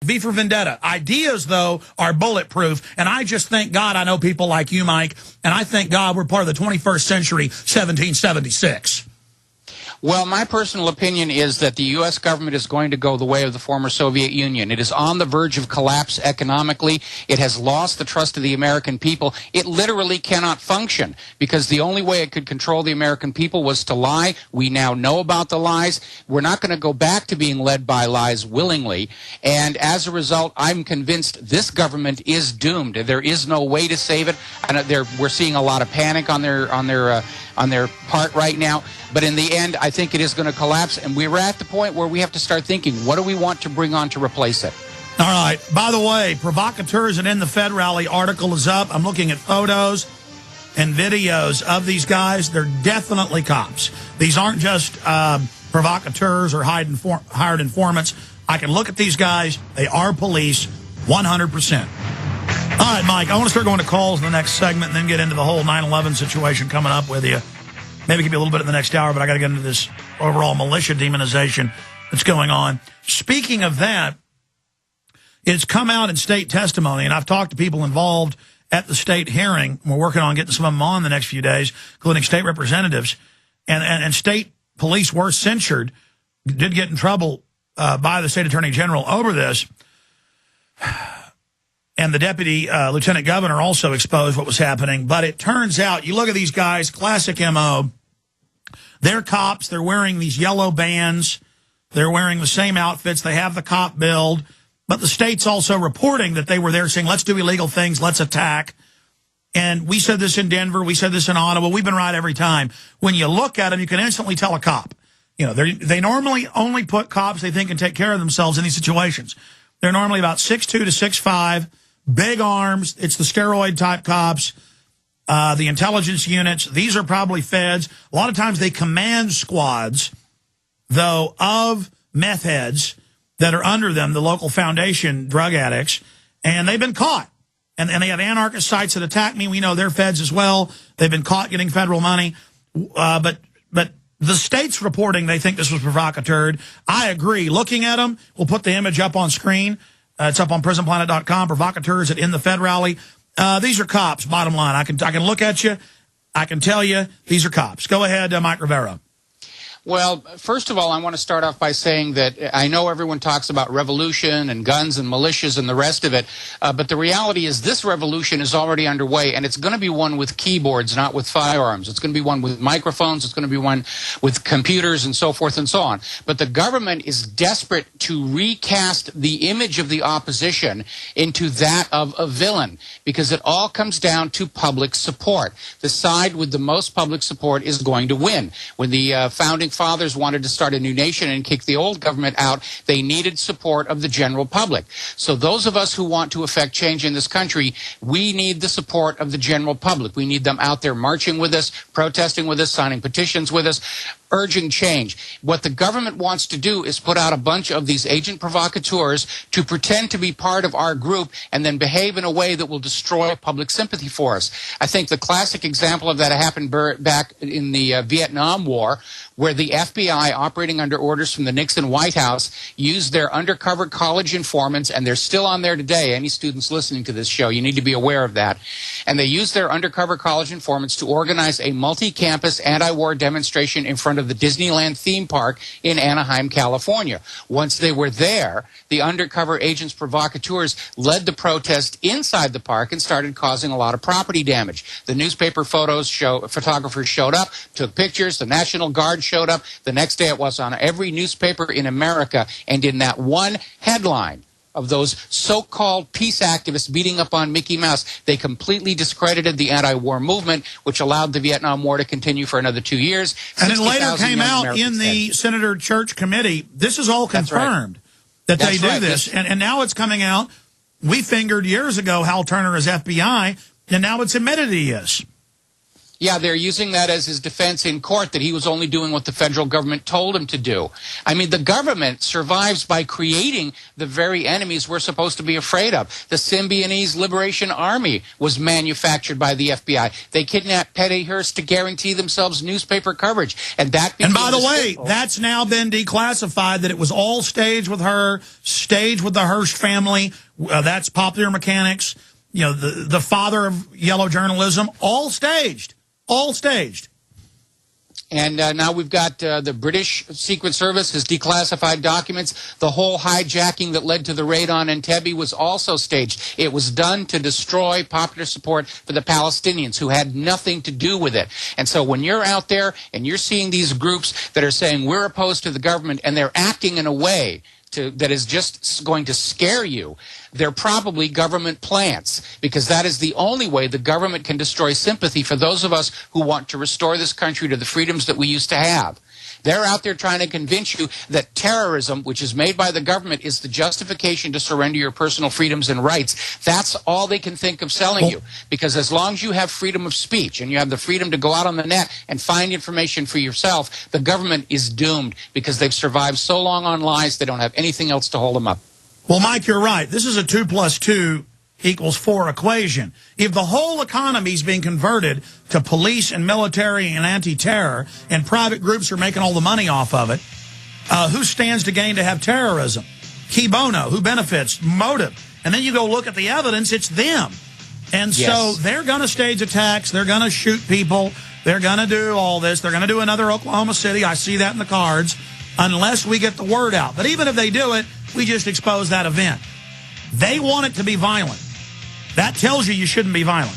V for Vendetta. Ideas, though, are bulletproof. And I just thank God I know people like you, Mike, and I thank God we're part of the 21st century, 1776. Well, my personal opinion is that the U.S. government is going to go the way of the former Soviet Union. It is on the verge of collapse economically. It has lost the trust of the American people. It literally cannot function because the only way it could control the American people was to lie. We now know about the lies. We're not going to go back to being led by lies willingly. And as a result, I'm convinced this government is doomed. There is no way to save it. And we're seeing a lot of panic on their part right now. But in the end, I think it is going to collapse, and we're at the point where we have to start thinking, what do we want to bring on to replace it? All right. By the way, Provocateurs and In the Fed Rally article is up. I'm looking at photos and videos of these guys. They're definitely cops. These aren't just provocateurs or hired informants. I can look at these guys. They are police, 100%. All right, Mike, I want to start going to calls in the next segment and then get into the whole 9/11 situation coming up with you. Maybe it could be a little bit in the next hour, but I got to get into this overall militia demonization that's going on. Speaking of that, it's come out in state testimony, and I've talked to people involved at the state hearing. We're working on getting some of them on the next few days, including state representatives. And state police were censured, did get in trouble by the state attorney general over this. And the deputy lieutenant governor also exposed what was happening. But it turns out, you look at these guys, classic MO. They're cops. They're wearing these yellow bands. They're wearing the same outfits. They have the cop build. But the state's also reporting that they were there saying, let's do illegal things, let's attack. And we said this in Denver. We said this in Ottawa. We've been right every time. When you look at them, you can instantly tell a cop. You know, they normally only put cops they think can take care of themselves in these situations. They're normally about 6'2" to 6'5", big arms. It's the steroid-type cops. The intelligence units, these are probably feds. A lot of times they command squads, though, of meth heads that are under them, the local foundation drug addicts, and they've been caught. And they have anarchist sites that attack me. We know they're feds as well. They've been caught getting federal money. But the state's reporting they think this was provocateur. I agree. Looking at them, we'll put the image up on screen. It's up on prisonplanet.com, provocateurs at In the Fed Rally. These are cops, bottom line. I can look at you. I can tell you these are cops. Go ahead, Mike Rivero. Well, first of all, I want to start off by saying that I know everyone talks about revolution and guns and militias and the rest of it, but the reality is this revolution is already underway, and it's going to be one with keyboards, not with firearms. It's going to be one with microphones. It's going to be one with computers and so forth and so on. But the government is desperate to recast the image of the opposition into that of a villain, because it all comes down to public support. The side with the most public support is going to win. When the founding fathers wanted to start a new nation and kick the old government out, they needed support of the general public. So those of us who want to effect change in this country, we need the support of the general public. We need them out there marching with us, protesting with us, signing petitions with us, urging change. What the government wants to do is put out a bunch of these agent provocateurs to pretend to be part of our group and then behave in a way that will destroy public sympathy for us. I think the classic example of that happened back in the Vietnam War, where the FBI, operating under orders from the Nixon White House, used their undercover college informants, and they're still on there today. Any students listening to this show, you need to be aware of that. And they used their undercover college informants to organize a multi-campus anti-war demonstration in front of the Disneyland theme park in Anaheim, California. Once they were there, the undercover agents provocateurs led the protest inside the park and started causing a lot of property damage. The newspaper photographers showed up, took pictures, the National Guard showed up. The next day it was on every newspaper in America, and in that one headline of those so-called peace activists beating up on Mickey Mouse, they completely discredited the anti-war movement, which allowed the Vietnam War to continue for another 2 years. And it later came out in the Senator Church Committee. This is all confirmed that they do this. And now it's coming out. We fingered years ago Hal Turner as FBI, and now it's admitted he is. Yeah, they're using that as his defense in court, that he was only doing what the federal government told him to do. I mean, the government survives by creating the very enemies we're supposed to be afraid of. The Symbionese Liberation Army was manufactured by the FBI. They kidnapped Petty Hearst to guarantee themselves newspaper coverage. And that And by the way, that's now been declassified, that it was all staged with her, staged with the Hearst family. That's Popular Mechanics. You know, the father of yellow journalism, all staged. All staged. And now we've got the British Secret Service has declassified documents. The whole hijacking that led to the raid on Entebbe was also staged. It was done to destroy popular support for the Palestinians, who had nothing to do with it. And so when you're out there and you're seeing these groups that are saying we're opposed to the government, and they're acting in a way that is just going to scare you, they're probably government plants, because that is the only way the government can destroy sympathy for those of us who want to restore this country to the freedoms that we used to have. They're out there trying to convince you that terrorism, which is made by the government, is the justification to surrender your personal freedoms and rights. That's all they can think of selling you. Because as long as you have freedom of speech and you have the freedom to go out on the net and find information for yourself, the government is doomed, because they've survived so long on lies they don't have anything else to hold them up. Well, Mike, you're right. This is a 2 + 2 = 4 equation. If the whole economy is being converted to police and military and anti-terror, and private groups are making all the money off of it, who stands to gain to have terrorism? Key bono, who benefits? Motive. And then you go look at the evidence, it's them. And so they're going to stage attacks, they're going to shoot people, they're going to do all this, they're going to do another Oklahoma City. I see that in the cards, unless we get the word out. But even if they do it, we just expose that event. They want it to be violent. That tells you shouldn't be violent.